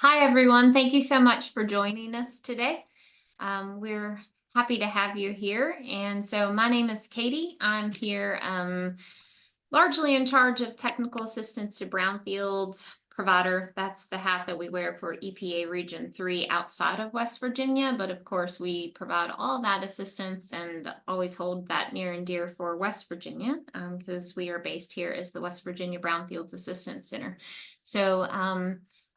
Hi, everyone. Thank you so much for joining us today. We're happy to have you here. And so my name is Katie. I'm here largely in charge of technical assistance to brownfields provider. That's the hat that we wear for EPA Region 3 outside of West Virginia. But of course, we provide all that assistance and always hold that near and dear for West Virginia because we are based here as the West Virginia Brownfields Assistance Center. So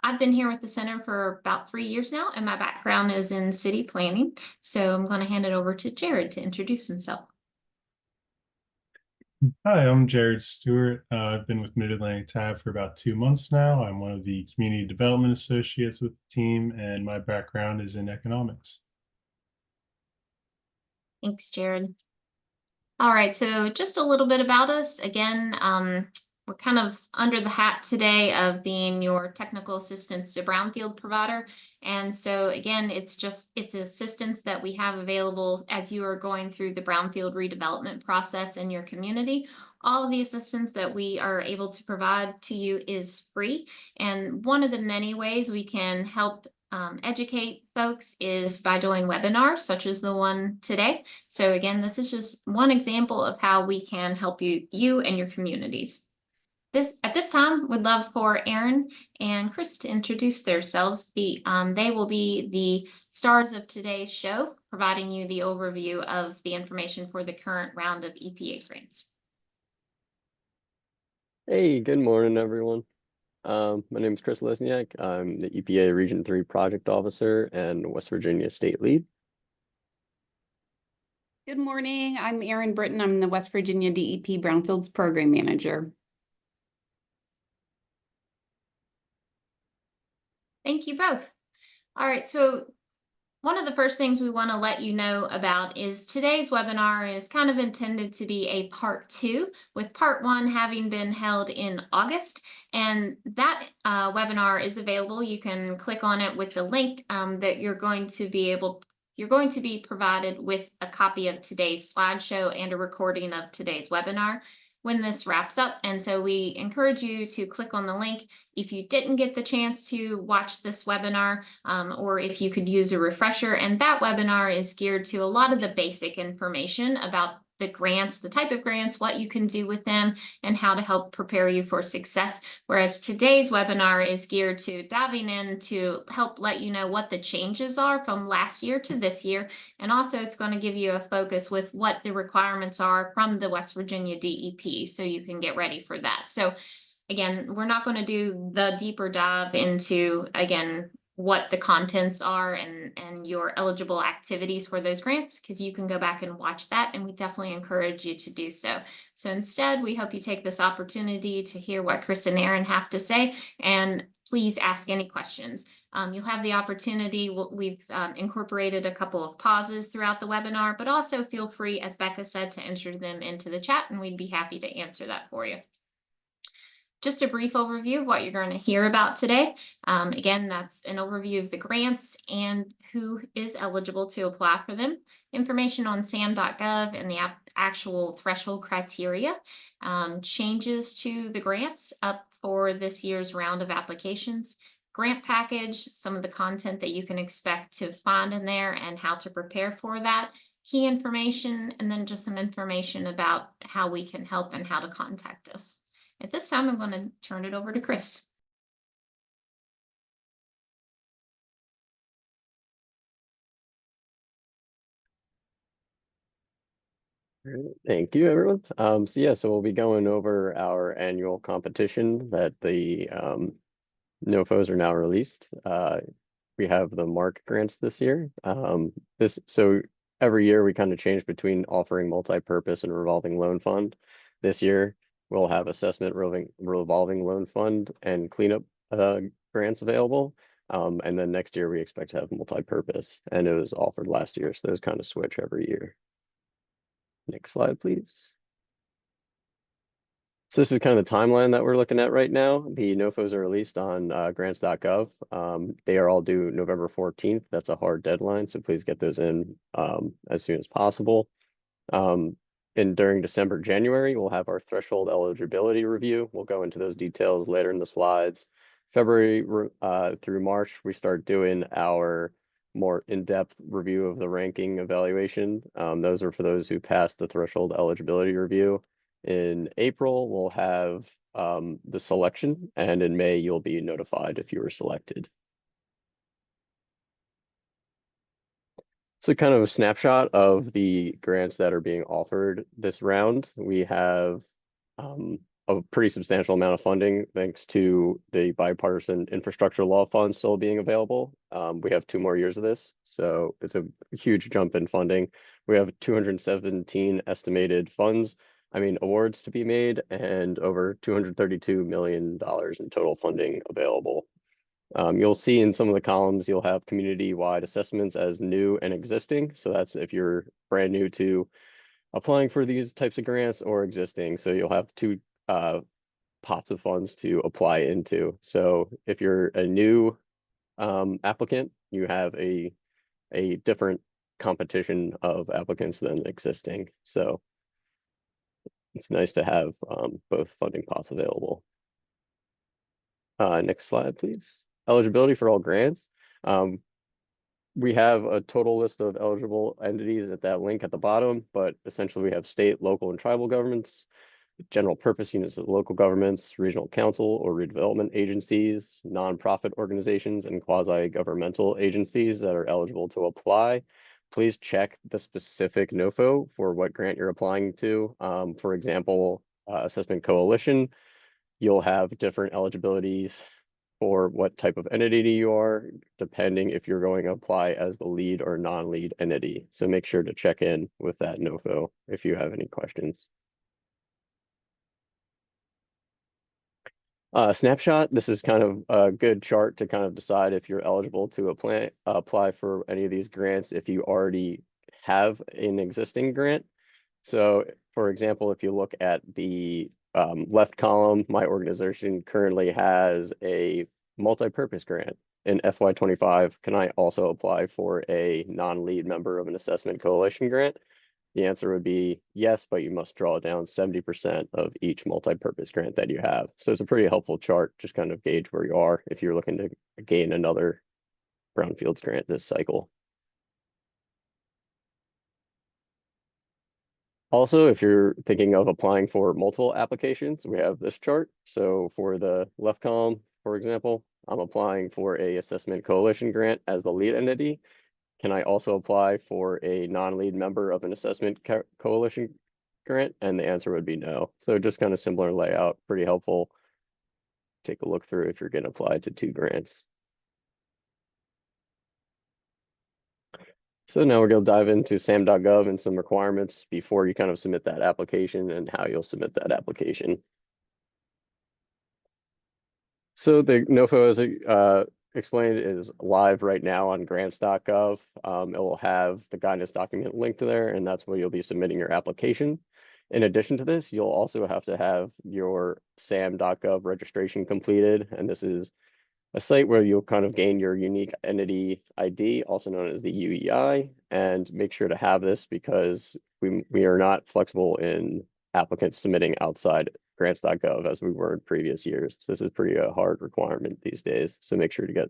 I've been here with the center for about 3 years now, and my background is in city planning. So I'm going to hand it over to Jared to introduce himself. Hi, I'm Jared Stewart. I've been with Mid-Atlantic Tab for about 2 months now. I'm one of the community development associates with the team, and my background is in economics. Thanks, Jared. All right, so just a little bit about us. Again, we're kind of under the hat today of being your technical assistance to brownfield provider. And so again, it's assistance that we have available as you are going through the brownfield redevelopment process in your community. All of the assistance that we are able to provide to you is free. And one of the many ways we can help educate folks is by doing webinars such as the one today. So again, this is just one example of how we can help you and your communities. At this time, we'd love for Aaron and Chris to introduce themselves. They will be the stars of today's show, providing you the overview of the information for the current round of EPA grants. Hey, good morning, everyone. My name is Chris Lesniak. I'm the EPA Region 3 Project Officer and West Virginia State Lead. Good morning. I'm Erin Britton. I'm the West Virginia DEP Brownfields Program Manager. Thank you both. All right, so one of the first things we want to let you know about is today's webinar is kind of intended to be a part 2, with part 1 having been held in August. And that webinar is available. You can click on it with the link that you're going to be provided with a copy of today's slideshow and a recording of today's webinar when this wraps up. And so we encourage you to click on the link if you didn't get the chance to watch this webinar, or if you could use a refresher. And that webinar is geared to a lot of the basic information about the grants, the type of grants, what you can do with them, and how to help prepare you for success. Whereas today's webinar is geared to diving in to help let you know what the changes are from last year to this year. And also it's going to give you a focus with what the requirements are from the West Virginia DEP, so you can get ready for that. So again, we're not going to do the deeper dive into, again, what the contents are and your eligible activities for those grants, because you can go back and watch that, and we definitely encourage you to do so. So instead, we hope you take this opportunity to hear what Chris and Aaron have to say, and please ask any questions. You'll have the opportunity. We've incorporated a couple of pauses throughout the webinar, but also feel free, as Becca said, to enter them into the chat, and we'd be happy to answer that for you. Just a brief overview of what you're going to hear about today. Again, that's an overview of the grants and who is eligible to apply for them, information on sam.gov and the actual threshold criteria, changes to the grants up for this year's round of applications, grant package, some of the content that you can expect to find in there and how to prepare for that, key information, and then just some information about how we can help and how to contact us. At this time, I'm going to turn it over to Chris. Thank you, everyone. So we'll be going over our annual competition that the NOFOs are now released. We have the MARC grants this year. So every year we kind of change between offering multi-purpose and revolving loan fund. This year we'll have assessment revolving loan fund and cleanup grants available. And then next year we expect to have multi-purpose, and it was offered last year, so those kind of switch every year. Next slide, please. So this is kind of the timeline that we're looking at right now. The NOFOs are released on grants.gov. They are all due November 14th. That's a hard deadline, so please get those in as soon as possible. And during December, January, we'll have our threshold eligibility review. We'll go into those details later in the slides. February through March, we start doing our more in-depth review of the ranking evaluation. Those are for those who passed the threshold eligibility review. In April, we'll have the selection, and in May, you'll be notified if you were selected. So kind of a snapshot of the grants that are being offered this round. We have a pretty substantial amount of funding thanks to the bipartisan infrastructure law funds still being available. We have 2 more years of this, so it's a huge jump in funding. We have 217 estimated awards to be made, and over $232 million in total funding available. You'll see in some of the columns, you'll have community-wide assessments as new and existing. So that's if you're brand new to applying for these types of grants or existing. So you'll have 2 pots of funds to apply into. So if you're a new applicant, you have a different competition of applicants than existing. So it's nice to have both funding pots available. Next slide, please. Eligibility for all grants. We have a total list of eligible entities at that link at the bottom, but essentially we have state, local, and tribal governments, general purpose units of local governments, regional council or redevelopment agencies, nonprofit organizations, and quasi-governmental agencies that are eligible to apply. Please check the specific NOFO for what grant you're applying to. For example, Assessment Coalition, you'll have different eligibilities for what type of entity you are, depending if you're going to apply as the lead or non-lead entity. So make sure to check in with that NOFO if you have any questions. Snapshot, this is kind of a good chart to kind of decide if you're eligible to apply for any of these grants if you already have an existing grant. So for example, if you look at the left column, my organization currently has a multi-purpose grant in FY25. Can I also apply for a non-lead member of an assessment coalition grant? The answer would be yes, but you must draw down 70% of each multi-purpose grant that you have. So it's a pretty helpful chart, just kind of gauge where you are if you're looking to gain another Brownfields grant this cycle. Also, if you're thinking of applying for multiple applications, we have this chart. So for the left column, for example, I'm applying for a assessment coalition grant as the lead entity. Can I also apply for a non-lead member of an assessment coalition grant? And the answer would be no. So just kind of similar layout, pretty helpful. Take a look through if you're going to apply to 2 grants. So now we're going to dive into sam.gov and some requirements before you kind of submit that application and how you'll submit that application. So the NOFO, as explained, is live right now on grants.gov. It will have the guidance document linked to there, and that's where you'll be submitting your application. In addition to this, you'll also have to have your sam.gov registration completed, and this is a site where you'll kind of gain your unique entity ID, also known as the UEI, and make sure to have this because we are not flexible in applicants submitting outside grants.gov as we were in previous years. So this is pretty hard requirement these days. So make sure to get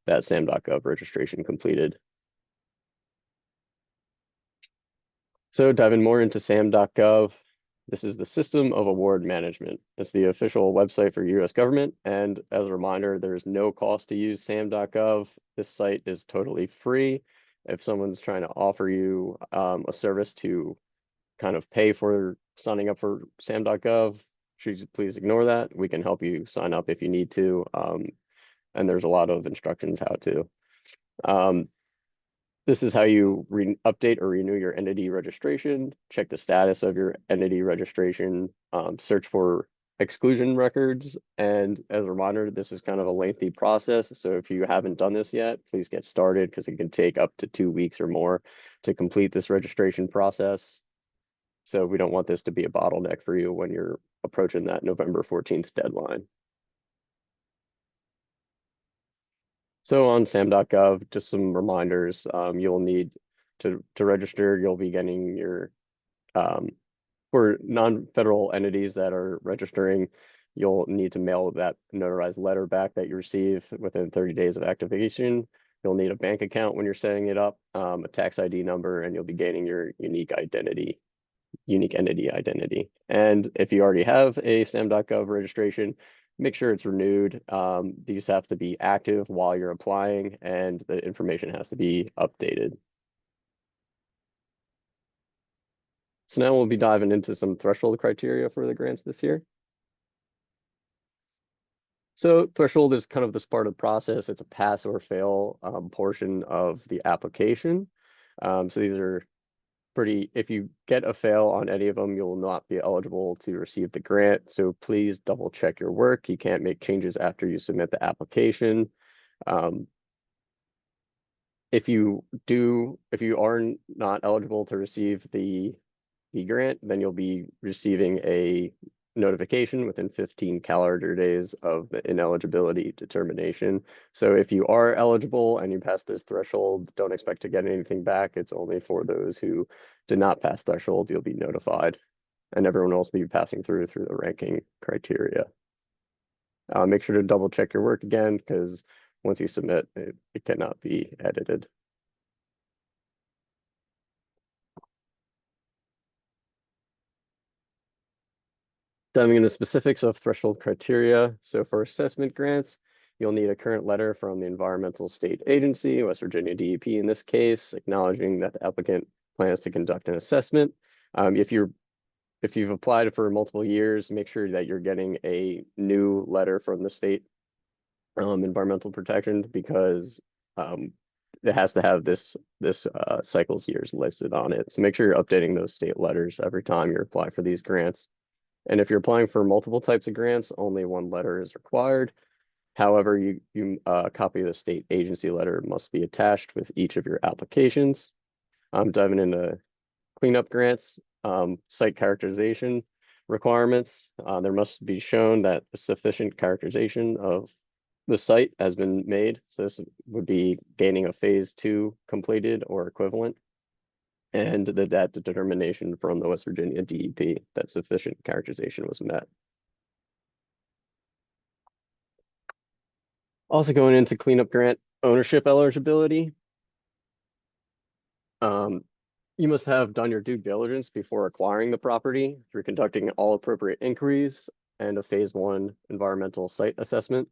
that sam.gov registration completed. So diving more into sam.gov, this is the System of Award Management. It's the official website for US government. And as a reminder, there's no cost to use sam.gov. This site is totally free. If someone's trying to offer you a service to kind of pay for signing up for sam.gov, please ignore that. We can help you sign up if you need to. And there's a lot of instructions how to. This is how you update or renew your entity registration, check the status of your entity registration, search for exclusion records. And as a reminder, this is kind of a lengthy process. So if you haven't done this yet, please get started because it can take up to 2 weeks or more to complete this registration process. So we don't want this to be a bottleneck for you when you're approaching that November 14th deadline. So on sam.gov, just some reminders, you'll need to register, you'll be getting your, for non-federal entities that are registering, you'll need to mail that notarized letter back that you receive within 30 days of activation. You'll need a bank account when you're setting it up, a tax ID number, and you'll be gaining your unique entity identity. And if you already have a SAM.gov registration, make sure it's renewed. These have to be active while you're applying, and the information has to be updated. So now we'll be diving into some threshold criteria for the grants this year. So threshold is kind of this part of the process. It's a pass or fail portion of the application. So these are pretty, if you get a fail on any of them, you will not be eligible to receive the grant. So please double check your work. You can't make changes after you submit the application. If you are not eligible to receive the grant, then you'll be receiving a notification within 15 calendar days of the ineligibility determination. So if you are eligible and you pass this threshold, don't expect to get anything back. It's only for those who did not pass threshold, you'll be notified, and everyone else will be passing through the ranking criteria. Make sure to double check your work again, because once you submit, it cannot be edited. Diving into specifics of threshold criteria. So for assessment grants, you'll need a current letter from the environmental state agency, West Virginia DEP in this case, acknowledging that the applicant plans to conduct an assessment. If you've applied for multiple years, make sure that you're getting a new letter from the state environmental protection, because it has to have this cycle's years listed on it. So make sure you're updating those state letters every time you apply for these grants. And if you're applying for multiple types of grants, only one letter is required. However, a copy of the state agency letter must be attached with each of your applications. Diving into cleanup grants, site characterization requirements. There must be shown that a sufficient characterization of the site has been made. So this would be gaining a phase 2 completed or equivalent, and that determination from the West Virginia DEP that sufficient characterization was met. Also going into cleanup grant ownership eligibility. You must have done your due diligence before acquiring the property through conducting all appropriate inquiries and a phase 1 environmental site assessment.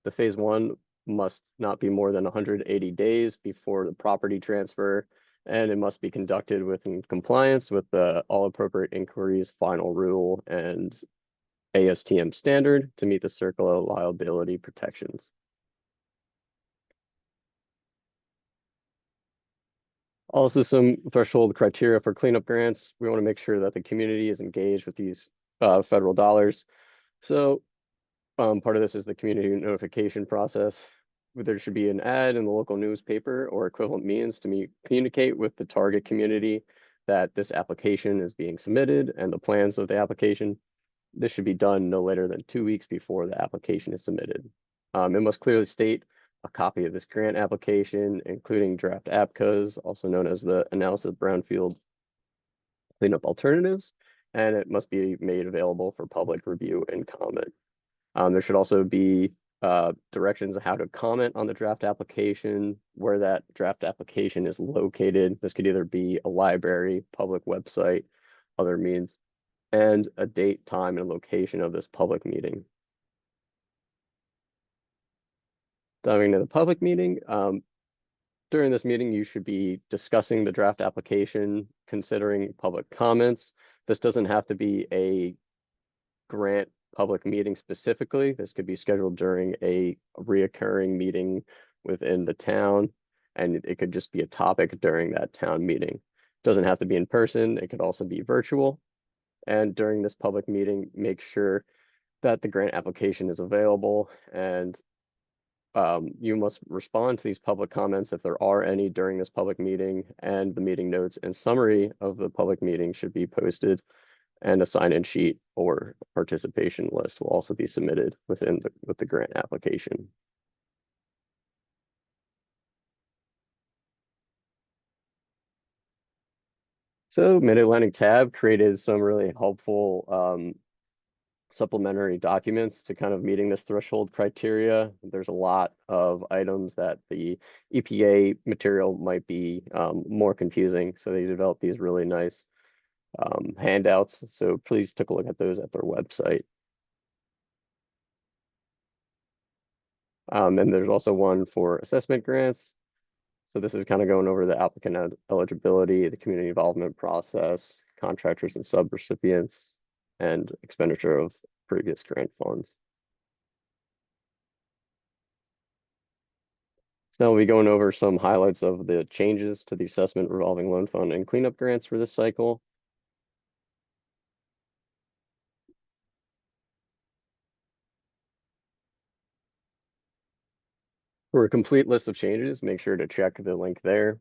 The phase 1 must not be more than 180 days before the property transfer, and it must be conducted within compliance with the all appropriate inquiries final rule and ASTM standard to meet the circular liability protections. Also, some threshold criteria for cleanup grants. We want to make sure that the community is engaged with these federal dollars. So part of this is the community notification process. There should be an ad in the local newspaper or equivalent means to communicate with the target community that this application is being submitted and the plans of the application. This should be done no later than 2 weeks before the application is submitted. It must clearly state a copy of this grant application, including draft APCAs, also known as the Analysis of Brownfield Cleanup Alternatives, and it must be made available for public review and comment. There should also be directions on how to comment on the draft application, where that draft application is located. This could either be a library, public website, other means, and a date, time, and location of this public meeting. Diving into the public meeting, during this meeting, you should be discussing the draft application, considering public comments. This doesn't have to be a grant public meeting specifically. This could be scheduled during a reoccurring meeting within the town, and it could just be a topic during that town meeting. It doesn't have to be in person. It could also be virtual. And during this public meeting, make sure that the grant application is available, and you must respond to these public comments if there are any during this public meeting, and the meeting notes and summary of the public meeting should be posted, and a sign-in sheet or participation list will also be submitted with the grant application. So Mid-Atlantic Tab created some really helpful supplementary documents to kind of meeting this threshold criteria. There's a lot of items that the EPA material might be more confusing, so they developed these really nice handouts. So please take a look at those at their website. And there's also one for assessment grants. So this is kind of going over the applicant eligibility, the community involvement process, contractors and subrecipients, and expenditure of previous grant funds. So now we'll be going over some highlights of the changes to the assessment revolving loan fund and cleanup grants for this cycle. For a complete list of changes, make sure to check the link there.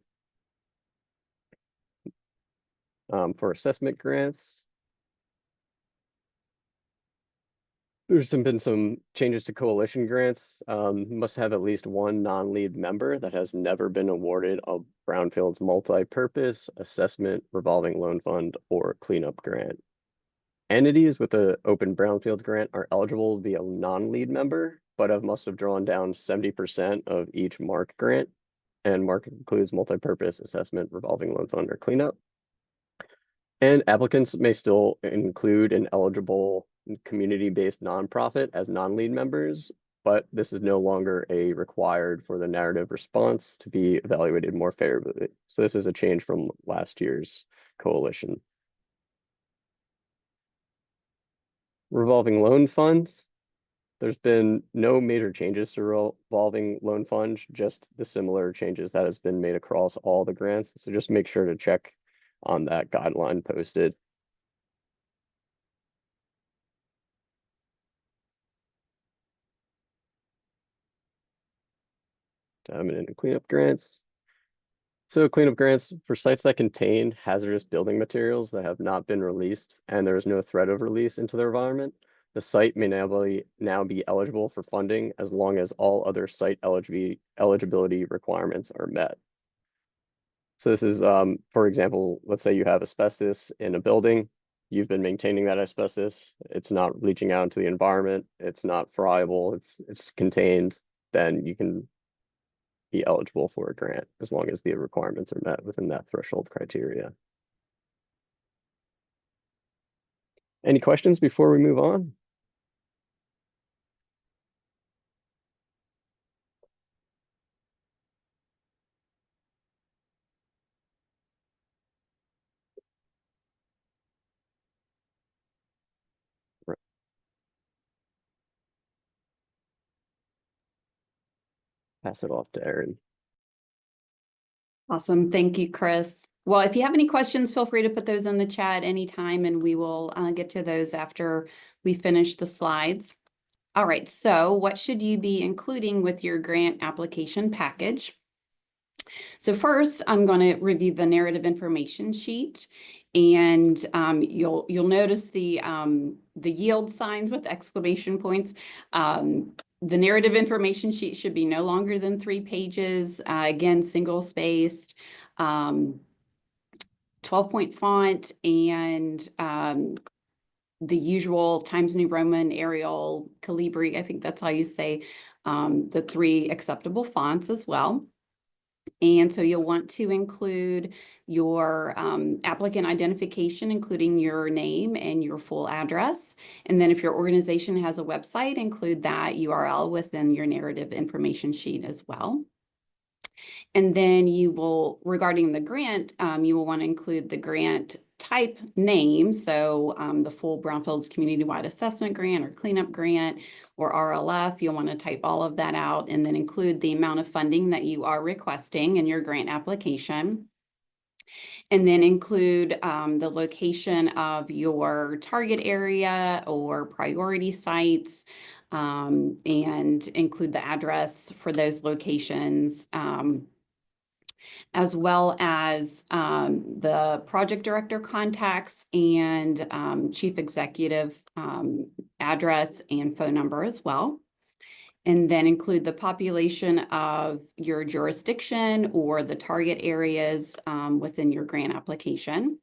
For assessment grants, there's been some changes to coalition grants. Must have at least one non-lead member that has never been awarded a Brownfields multi-purpose assessment revolving loan fund or cleanup grant. Entities with an open Brownfields grant are eligible to be a non-lead member, but must have drawn down 70% of each MARC grant, and MARC includes multi-purpose assessment revolving loan fund or cleanup. And applicants may still include an eligible community-based nonprofit as non-lead members, but this is no longer a required for the narrative response to be evaluated more favorably. So this is a change from last year's coalition. Revolving loan funds. There's been no major changes to revolving loan funds, just the similar changes that has been made across all the grants. So just make sure to check on that guideline posted. And cleanup grants. So cleanup grants for sites that contain hazardous building materials that have not been released and there is no threat of release into the environment. The site may now be eligible for funding as long as all other site eligibility requirements are met. So this is, for example, let's say you have asbestos in a building. You've been maintaining that asbestos. It's not leaching out into the environment. It's not friable. It's contained. Then you can be eligible for a grant as long as the requirements are met within that threshold criteria. Any questions before we move on? Right. Pass it off to Erin. Awesome. Thank you, Chris. Well, if you have any questions, feel free to put those in the chat anytime, and we will get to those after we finish the slides. All right, so what should you be including with your grant application package? So first, I'm going to review the narrative information sheet, and you'll notice the yield signs with exclamation points. The narrative information sheet should be no longer than 3 pages. Again, single spaced, 12-point font, and the usual Times New Roman, Arial, Calibri. I think that's how you say the 3 acceptable fonts as well. And so you'll want to include your applicant identification, including your name and your full address. And then if your organization has a website, include that URL within your narrative information sheet as well. And then you will, regarding the grant, you will want to include the grant type name. So the full Brownfields Community-Wide Assessment Grant or Cleanup Grant or RLF, you'll want to type all of that out and then include the amount of funding that you are requesting in your grant application. And then include the location of your target area or priority sites, and include the address for those locations, as well as the project director contacts and chief executive address and phone number as well. And then include the population of your jurisdiction or the target areas within your grant application.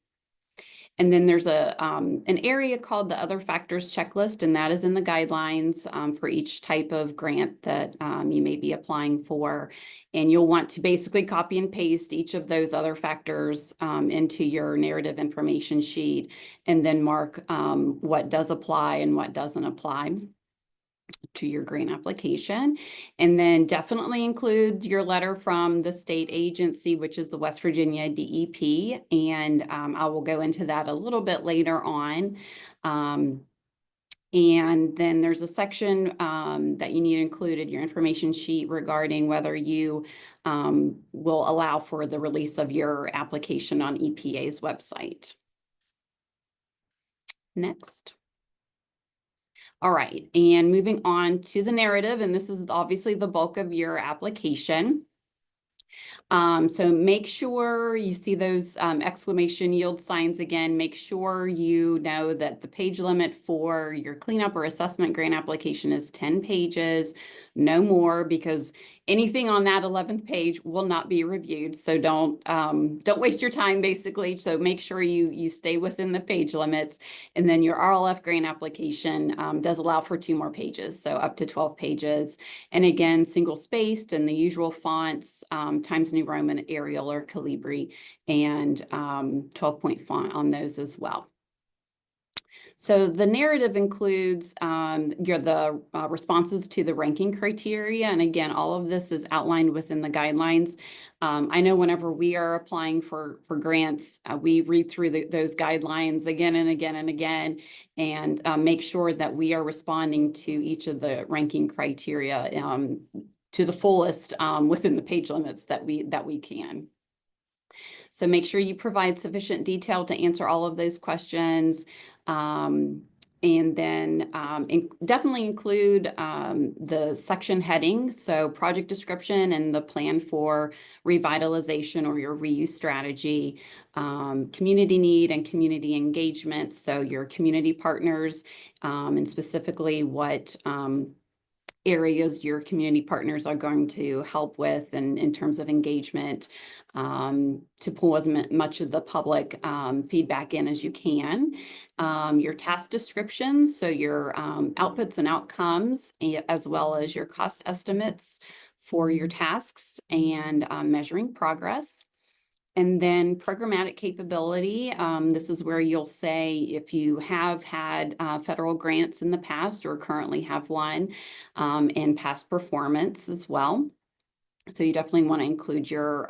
And then there's an area called the other factors checklist, and that is in the guidelines for each type of grant that you may be applying for. And you'll want to basically copy and paste each of those other factors into your narrative information sheet, and then mark what does apply and what doesn't apply to your grant application. And then definitely include your letter from the state agency, which is the West Virginia DEP. And I will go into that a little bit later on. And then there's a section that you need to include in your information sheet regarding whether you will allow for the release of your application on EPA's website. Next. All right, and moving on to the narrative, and this is obviously the bulk of your application. So make sure you see those exclamation yield signs again. Make sure you know that the page limit for your cleanup or assessment grant application is 10 pages, no more, because anything on that 11th page will not be reviewed. So don't waste your time, basically. So make sure you stay within the page limits. And then your RLF grant application does allow for 2 more pages, so up to 12 pages. And again, single spaced and the usual fonts, Times New Roman, Arial, or Calibri, and 12-point font on those as well. So the narrative includes the responses to the ranking criteria. And again, all of this is outlined within the guidelines. I know whenever we are applying for grants, we read through those guidelines again and again and again, and make sure that we are responding to each of the ranking criteria to the fullest within the page limits that we can. So make sure you provide sufficient detail to answer all of those questions. And then definitely include the section heading, so project description and the plan for revitalization or your reuse strategy, community need and community engagement, so your community partners, and specifically what areas your community partners are going to help with, and in terms of engagement, to pull as much of the public feedback in as you can. Your task descriptions, so your outputs and outcomes, as well as your cost estimates for your tasks, and measuring progress. And then programmatic capability, this is where you'll say if you have had federal grants in the past or currently have one, and past performance as well. So you definitely want to include your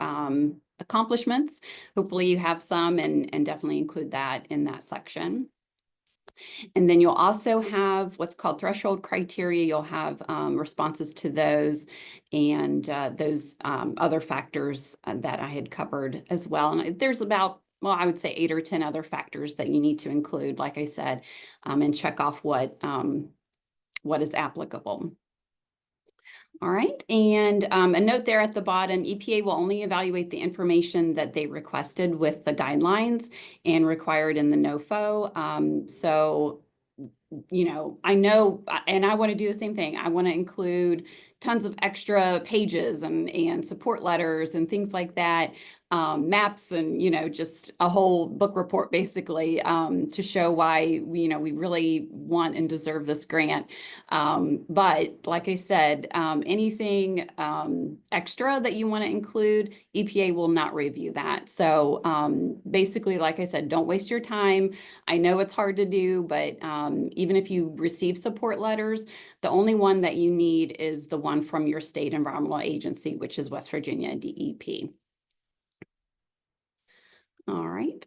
accomplishments. Hopefully you have some, and definitely include that in that section. And then you'll also have what's called threshold criteria. You'll have responses to those, and those other factors that I had covered as well. And there's about, well, I would say 8 or 10 other factors that you need to include, like I said, and check off what is applicable. All right, and a note there at the bottom, EPA will only evaluate the information that they requested with the guidelines and required in the NOFO. So, you know, I know, and I want to do the same thing. I want to include tons of extra pages and support letters and things like that, maps, and, you know, just a whole book report basically, to show why, we really want and deserve this grant. But like I said, anything extra that you want to include, EPA will not review that. So basically, like I said, don't waste your time. I know it's hard to do, but even if you receive support letters, the only one that you need is the one from your state environmental agency, which is West Virginia DEP. All right.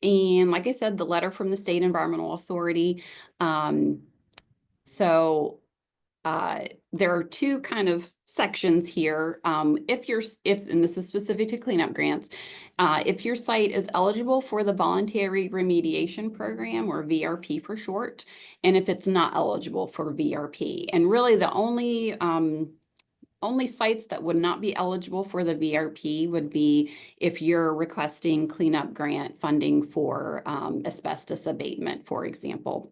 And like I said, the letter from the State Environmental Authority. There are 2 kind of sections here. And this is specific to cleanup grants, if your site is eligible for the Voluntary Remediation Program, or VRP for short, and if it's not eligible for VRP. And really the only sites that would not be eligible for the VRP would be if you're requesting cleanup grant funding for asbestos abatement, for example.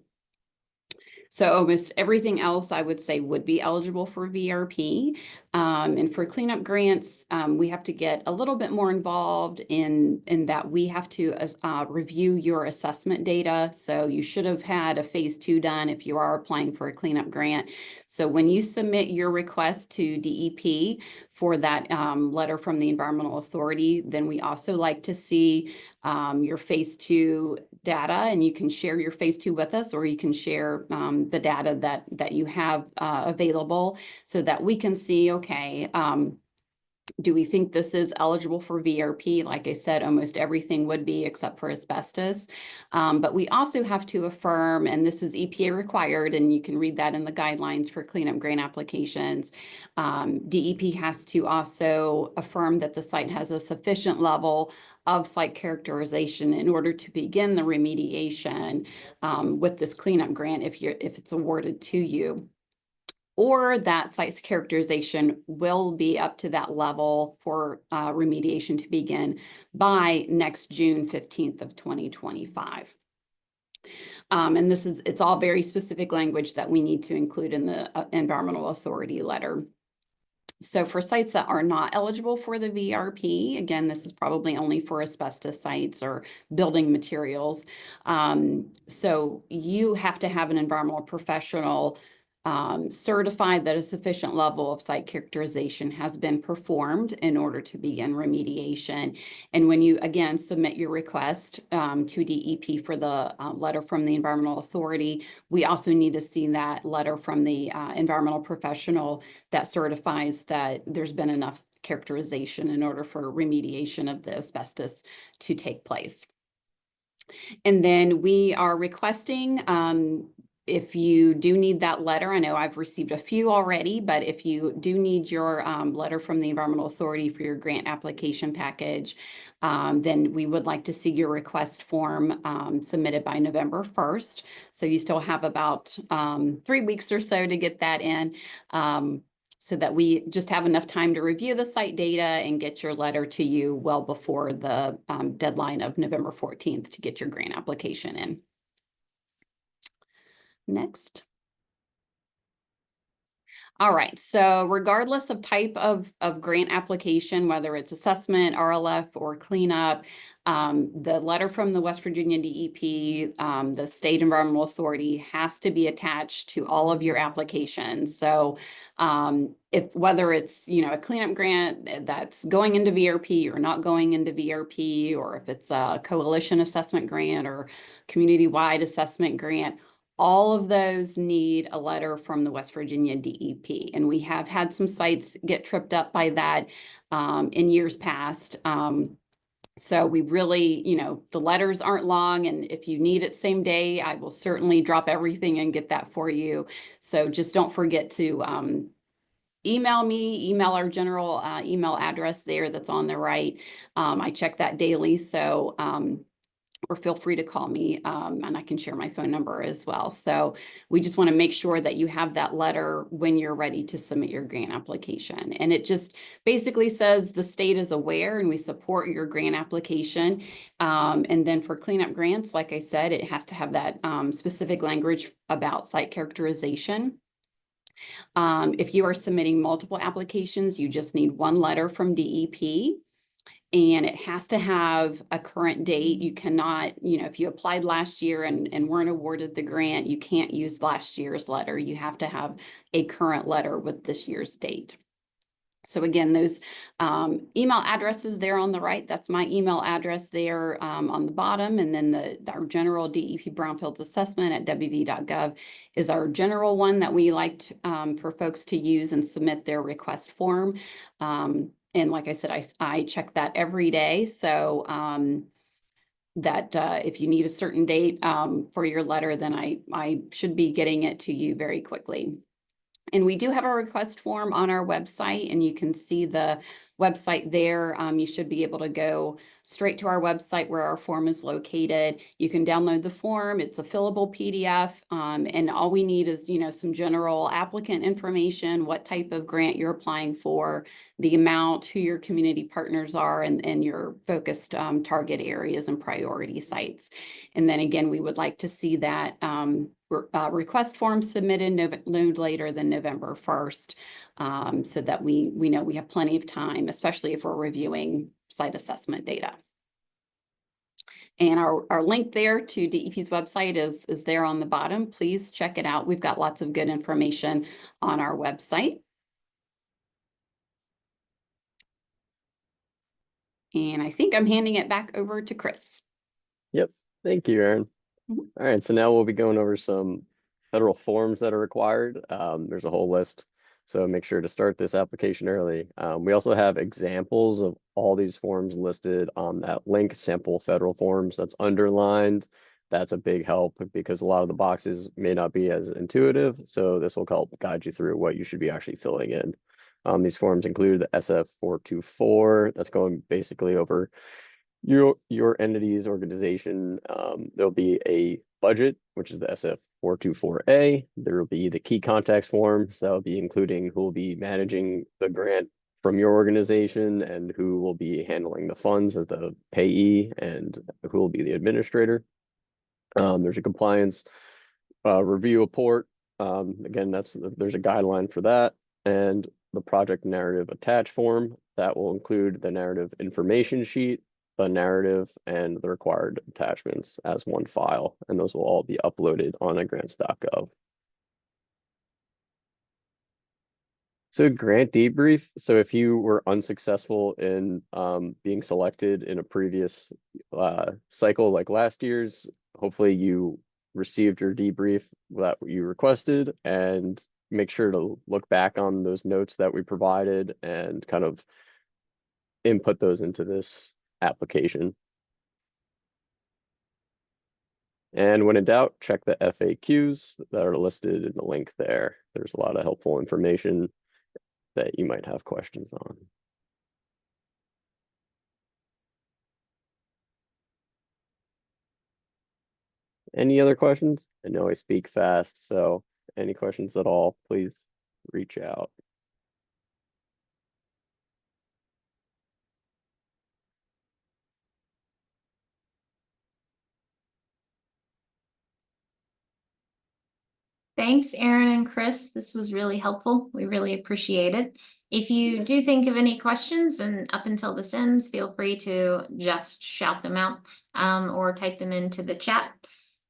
So almost everything else I would say would be eligible for VRP. And for cleanup grants, we have to get a little bit more involved in that we have to review your assessment data. So you should have had a phase 2 done if you are applying for a cleanup grant. So when you submit your request to DEP for that letter from the Environmental Authority, then we also like to see your phase 2 data, and you can share your phase 2 with us, or you can share the data that you have available so that we can see, okay, do we think this is eligible for VRP? Like I said, almost everything would be except for asbestos. But we also have to affirm, and this is EPA required, and you can read that in the guidelines for cleanup grant applications. DEP has to also affirm that the site has a sufficient level of site characterization in order to begin the remediation with this cleanup grant if it's awarded to you, or that site's characterization will be up to that level for remediation to begin by next June 15th of 2025. And it's all very specific language that we need to include in the Environmental Authority letter. So for sites that are not eligible for the VRP, again, this is probably only for asbestos sites or building materials. So you have to have an environmental professional certified that a sufficient level of site characterization has been performed in order to begin remediation. And when you, again, submit your request to DEP for the letter from the Environmental Authority, we also need to see that letter from the environmental professional that certifies that there's been enough characterization in order for remediation of the asbestos to take place. And then we are requesting, if you do need that letter, I know I've received a few already, but if you do need your letter from the Environmental Authority for your grant application package, then we would like to see your request form submitted by November 1st. So you still have about 3 weeks or so to get that in, so that we just have enough time to review the site data and get your letter to you well before the deadline of November 14th to get your grant application in. Next. All right, so regardless of type of grant application, whether it's assessment, RLF, or cleanup, the letter from the West Virginia DEP, the State Environmental Authority, has to be attached to all of your applications. So whether it's a cleanup grant that's going into VRP or not going into VRP, or if it's a coalition assessment grant or community-wide assessment grant, all of those need a letter from the West Virginia DEP. And we have had some sites get tripped up by that in years past. So we really, the letters aren't long, and if you need it same day, I will certainly drop everything and get that for you. So just don't forget to email me, email our general email address there that's on the right. I check that daily, so or feel free to call me, and I can share my phone number as well. So we just want to make sure that you have that letter when you're ready to submit your grant application. And it just basically says the state is aware and we support your grant application. And then for cleanup grants, like I said, it has to have that specific language about site characterization. If you are submitting multiple applications, you just need one letter from DEP. And it has to have a current date. You cannot, if you applied last year and weren't awarded the grant, you can't use last year's letter. You have to have a current letter with this year's date. So again, those email addresses there on the right, that's my email address there on the bottom. And then our general DEP Brownfields assessment at wv.gov is our general one that we like for folks to use and submit their request form. And like I said, I check that every day. So that if you need a certain date for your letter, then I should be getting it to you very quickly. And we do have a request form on our website, and you can see the website there. You should be able to go straight to our website where our form is located. You can download the form. It's a fillable PDF. And all we need is, some general applicant information, what type of grant you're applying for, the amount, who your community partners are, and your focused target areas and priority sites. And then again, we would like to see that request form submitted no later than November 1st, so that we know we have plenty of time, especially if we're reviewing site assessment data. And our link there to DEP's website is there on the bottom. Please check it out. We've got lots of good information on our website. And I think I'm handing it back over to Chris. Yep. Thank you, Erin. Mhm. All right, so now we'll be going over some federal forms that are required. There's a whole list, so make sure to start this application early. We also have examples of all these forms listed on that link, sample federal forms that's underlined. That's a big help because a lot of the boxes may not be as intuitive, so this will help guide you through what you should be actually filling in. These forms include the SF424, that's going basically over your entity's organization. There'll be a budget, which is the SF424A. There will be the key contacts form, so that will be including who will be managing the grant from your organization and who will be handling the funds as the payee and who will be the administrator. There's a compliance review report. Again, there's a guideline for that, and the project narrative attached form that will include the narrative information sheet, the narrative, and the required attachments as one file, and those will all be uploaded on grants.gov. So grant debrief. So if you were unsuccessful in being selected in a previous cycle like last year's, hopefully you received your debrief that you requested, and make sure to look back on those notes that we provided and kind of input those into this application. And when in doubt, check the FAQs that are listed in the link there. There's a lot of helpful information that you might have questions on. Any other questions? I know I speak fast, so any questions at all, please reach out. Thanks, Erin and Chris. This was really helpful. We really appreciate it. If you do think of any questions and up until this ends, feel free to just shout them out or type them into the chat.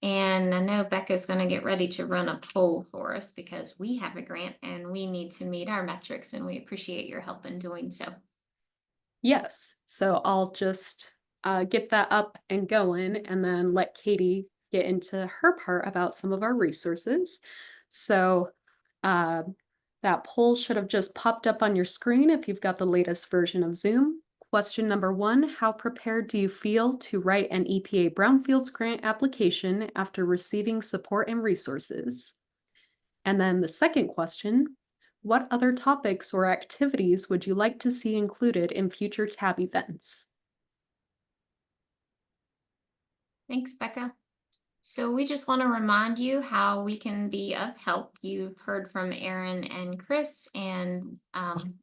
And I know Becca's going to get ready to run a poll for us because we have a grant and we need to meet our metrics, and we appreciate your help in doing so. Yes, so I'll just get that up and going and then let Katie get into her part about some of our resources. So that poll should have just popped up on your screen if you've got the latest version of Zoom. Question number 1, how prepared do you feel to write an EPA Brownfields Grant application after receiving support and resources? And then the second question, what other topics or activities would you like to see included in future tab events? Thanks, Becca. So we just want to remind you how we can be of help. You've heard from Erin and Chris, and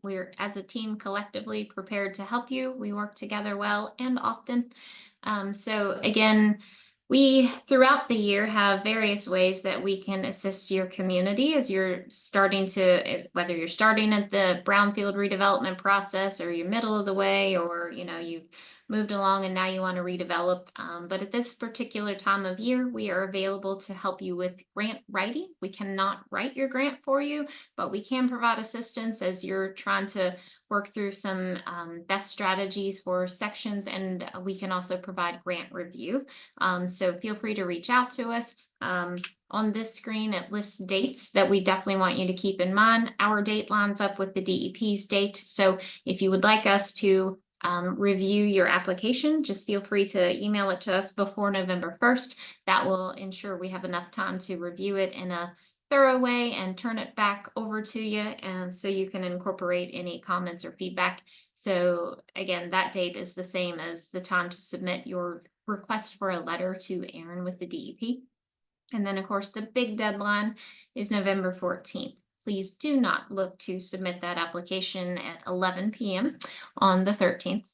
we're, as a team, collectively prepared to help you. We work together well and often. So again, we, throughout the year, have various ways that we can assist your community as you're starting to, whether you're starting at the brownfield redevelopment process or you're middle of the way, or, you've moved along and now you want to redevelop. But at this particular time of year, we are available to help you with grant writing. We cannot write your grant for you, but we can provide assistance as you're trying to work through some best strategies for sections, and we can also provide grant review. So feel free to reach out to us. On this screen, it lists dates that we definitely want you to keep in mind. Our date lines up with the DEP's date. So if you would like us to review your application, just feel free to email it to us before November 1st. That will ensure we have enough time to review it in a thorough way and turn it back over to you, and so you can incorporate any comments or feedback. So again, that date is the same as the time to submit your request for a letter to Aaron with the DEP. And then, of course, the big deadline is November 14th. Please do not look to submit that application at 11 p.m. on the 13th.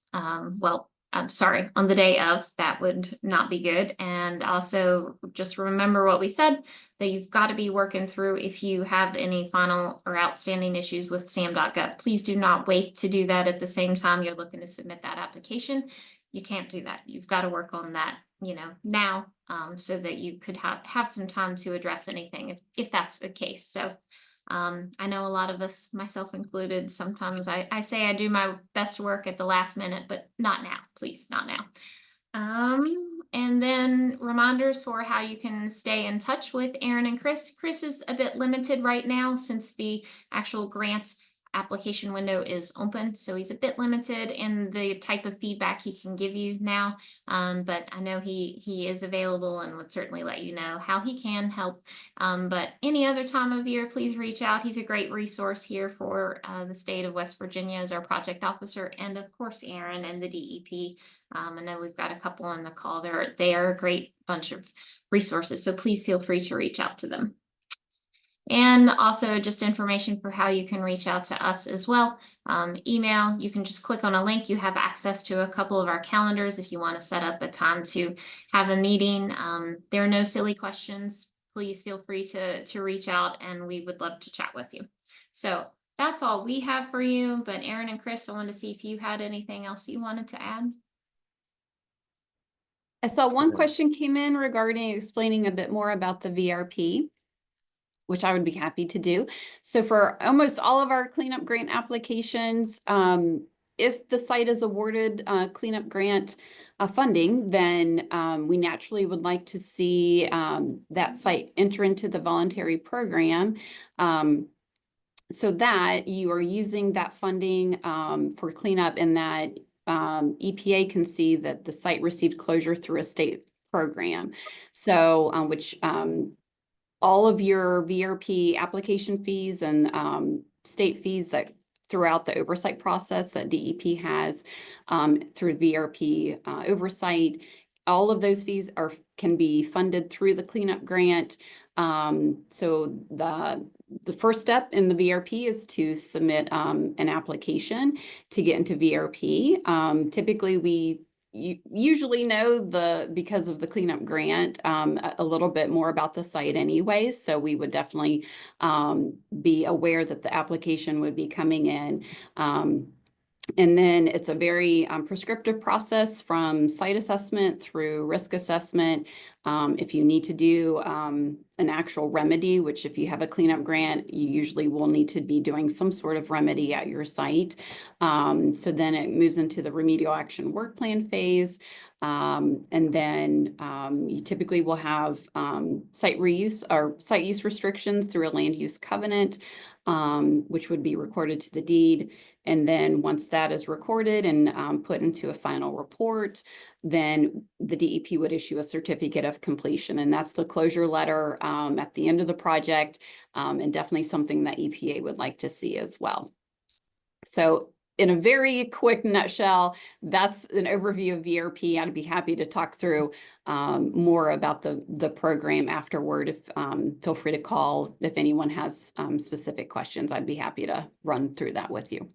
Well, I'm sorry, on the day of. That would not be good. And also just remember what we said, that you've got to be working through if you have any final or outstanding issues with SAM.gov. Please do not wait to do that at the same time you're looking to submit that application. You can't do that. You've got to work on that, now, so that you could have some time to address anything if that's the case. So I know a lot of us, myself included, sometimes I say I do my best work at the last minute, but not now, please, not now. And then reminders for how you can stay in touch with Aaron and Chris. Chris is a bit limited right now since the actual grant application window is open, so he's a bit limited in the type of feedback he can give you now, but I know he is available and would certainly let you know how he can help. But any other time of year, please reach out. He's a great resource here for the state of West Virginia as our project officer, and of course Aaron and the DEP. I know we've got a couple on the call. They are a great bunch of resources, so please feel free to reach out to them. And also just information for how you can reach out to us as well. Email, you can just click on a link. You have access to a couple of our calendars if you want to set up a time to have a meeting. There are no silly questions. Please feel free to reach out, and we would love to chat with you. So that's all we have for you. But Aaron and Chris, I wanted to see if you had anything else you wanted to add. I saw one question came in regarding explaining a bit more about the VRP, which I would be happy to do. So for almost all of our cleanup grant applications, if the site is awarded cleanup grant funding, then we naturally would like to see that site enter into the voluntary program, so that you are using that funding for cleanup, and that EPA can see that the site received closure through a state program. So which all of your VRP application fees and state fees that throughout the oversight process that DEP has through VRP oversight, all of those fees can be funded through the cleanup grant. So the first step in the VRP is to submit an application to get into VRP. Typically, you usually know because of the cleanup grant a little bit more about the site anyways, so we would definitely be aware that the application would be coming in. And then it's a very prescriptive process from site assessment through risk assessment. If you need to do an actual remedy, which if you have a cleanup grant, you usually will need to be doing some sort of remedy at your site. So then it moves into the remedial action work plan phase. And then you typically will have site reuse or site use restrictions through a land use covenant, which would be recorded to the deed. And then once that is recorded and put into a final report, then the DEP would issue a certificate of completion. And that's the closure letter at the end of the project, and definitely something that EPA would like to see as well. So in a very quick nutshell, that's an overview of VRP. I'd be happy to talk through more about the program afterward. Feel free to call if anyone has specific questions. I'd be happy to run through that with you.